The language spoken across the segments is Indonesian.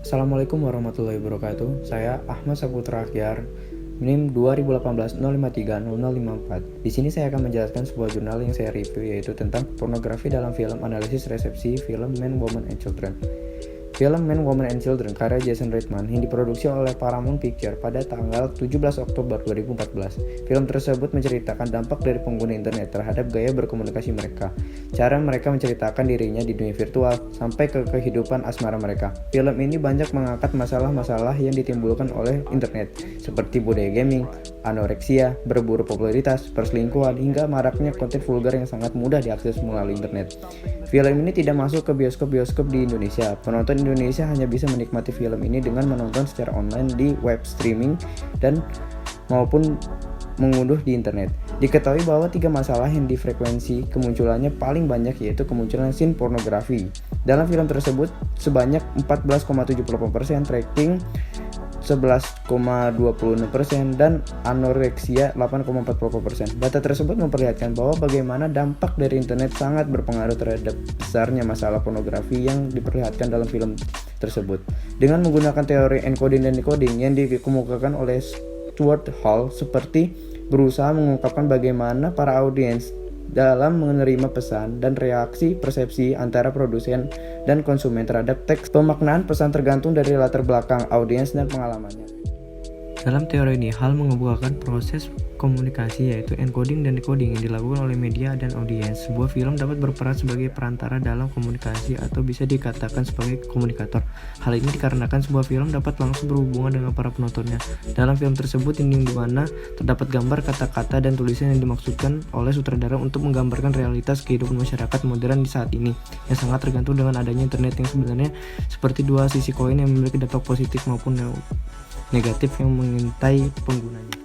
Assalamualaikum warahmatullahi wabarakatuh. Saya Ahmad Saputra Akhyar, NIM 2018-053-0054. Di sini saya akan menjelaskan sebuah jurnal yang saya review, yaitu tentang pornografi dalam film analisis resepsi film Men, Woman, and Children. Film Men, Woman, and Children karya Jason Reitman yang diproduksi oleh Paramount Pictures pada tanggal 17 Oktober 2014. Film tersebut menceritakan dampak dari pengguna internet terhadap gaya berkomunikasi mereka, cara mereka menceritakan dirinya di dunia virtual, sampai ke kehidupan asmara mereka. Film ini banyak mengangkat masalah-masalah yang ditimbulkan oleh internet, seperti budaya gaming, anoreksia, berburu popularitas, perselingkuhan, hingga maraknya konten vulgar yang sangat mudah diakses melalui internet. Film ini tidak masuk ke bioskop-bioskop di Indonesia. Penonton Indonesia hanya bisa menikmati film ini dengan menonton secara online di web streaming dan maupun mengunduh di internet. Diketahui bahwa 3 masalah yang frekuensi kemunculannya paling banyak, yaitu kemunculan scene pornografi. Dalam film tersebut sebanyak 14,78%, tracking 11,26%, dan anoreksia 8,40%. Data tersebut memperlihatkan bahwa bagaimana dampak dari internet sangat berpengaruh terhadap besarnya masalah pornografi yang diperlihatkan dalam film tersebut. Dengan menggunakan teori encoding dan decoding yang dikemukakan oleh Stuart Hall, seperti berusaha mengungkapkan bagaimana para audiens dalam menerima pesan dan reaksi persepsi antara produsen dan konsumen terhadap teks. Pemaknaan pesan tergantung dari latar belakang audiens dan pengalamannya. Dalam teori ini, Hall mengemukakan proses komunikasi, yaitu encoding dan decoding, yang dilakukan oleh media dan audiens. Sebuah film dapat berperan sebagai perantara dalam komunikasi atau bisa dikatakan sebagai komunikator. Hal ini dikarenakan sebuah film dapat langsung berhubungan dengan para penontonnya. Dalam film tersebut, ini di mana terdapat gambar, kata-kata, dan tulisan yang dimaksudkan oleh sutradara untuk menggambarkan realitas kehidupan masyarakat modern di saat ini, yang sangat tergantung dengan adanya internet, yang sebenarnya seperti dua sisi koin yang memiliki dampak positif maupun negatif yang mengintai penggunanya.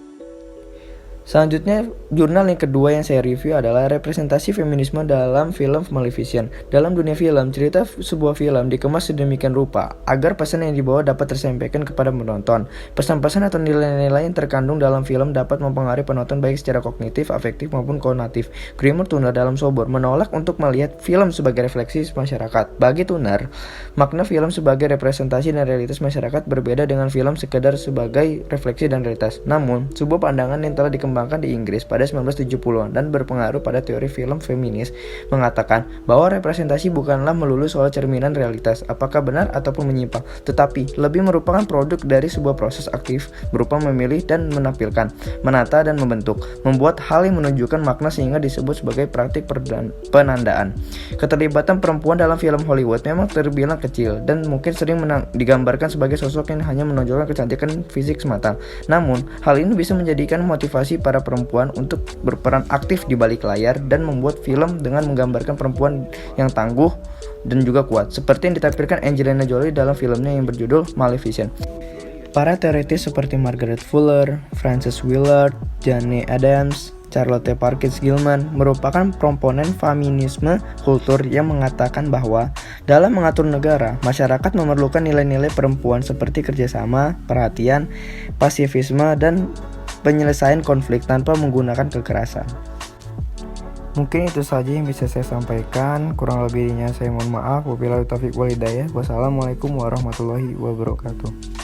Selanjutnya, jurnal yang kedua yang saya review adalah representasi feminisme dalam film Maleficent. Dalam dunia film, cerita sebuah film dikemas sedemikian rupa agar pesan yang dibawa dapat tersampaikan kepada penonton. Pesan-pesan atau nilai-nilai yang terkandung dalam film dapat mempengaruhi penonton baik secara kognitif, afektif, maupun konatif. Kramer Tuner dalam Sobor menolak untuk melihat film sebagai refleksi masyarakat. Bagi Tuner, makna film sebagai representasi dan realitas masyarakat berbeda dengan film sekedar sebagai refleksi dan realitas. Namun, sebuah pandangan yang telah dikembangkan di Inggris pada 1970-an dan berpengaruh pada teori film feminis mengatakan bahwa representasi bukanlah melulu soal cerminan realitas, apakah benar ataupun menyimpang, tetapi lebih merupakan produk dari sebuah proses aktif berupa memilih dan menampilkan, menata dan membentuk, membuat hal yang menunjukkan makna sehingga disebut sebagai praktik penandaan. Keterlibatan perempuan dalam film Hollywood memang terbilang kecil dan mungkin sering digambarkan sebagai sosok yang hanya menonjolkan kecantikan fisik semata. Namun, hal ini bisa menjadikan motivasi para perempuan untuk berperan aktif di balik layar dan membuat film dengan menggambarkan perempuan yang tangguh dan juga kuat, seperti yang ditampilkan Angelina Jolie dalam filmnya yang berjudul Maleficent. Para teoritis seperti Margaret Fuller, Frances Willard, Jane Addams, Charlotte Perkins Gilman merupakan komponen feminisme kultur yang mengatakan bahwa dalam mengatur negara, masyarakat memerlukan nilai-nilai perempuan seperti kerjasama, perhatian, pasifisme, dan penyelesaian konflik tanpa menggunakan kekerasan. Mungkin itu saja yang bisa saya sampaikan. Kurang lebihnya saya mohon maaf. Wabillahi taufiq wal hidayah. Wassalamualaikum warahmatullahi wabarakatuh.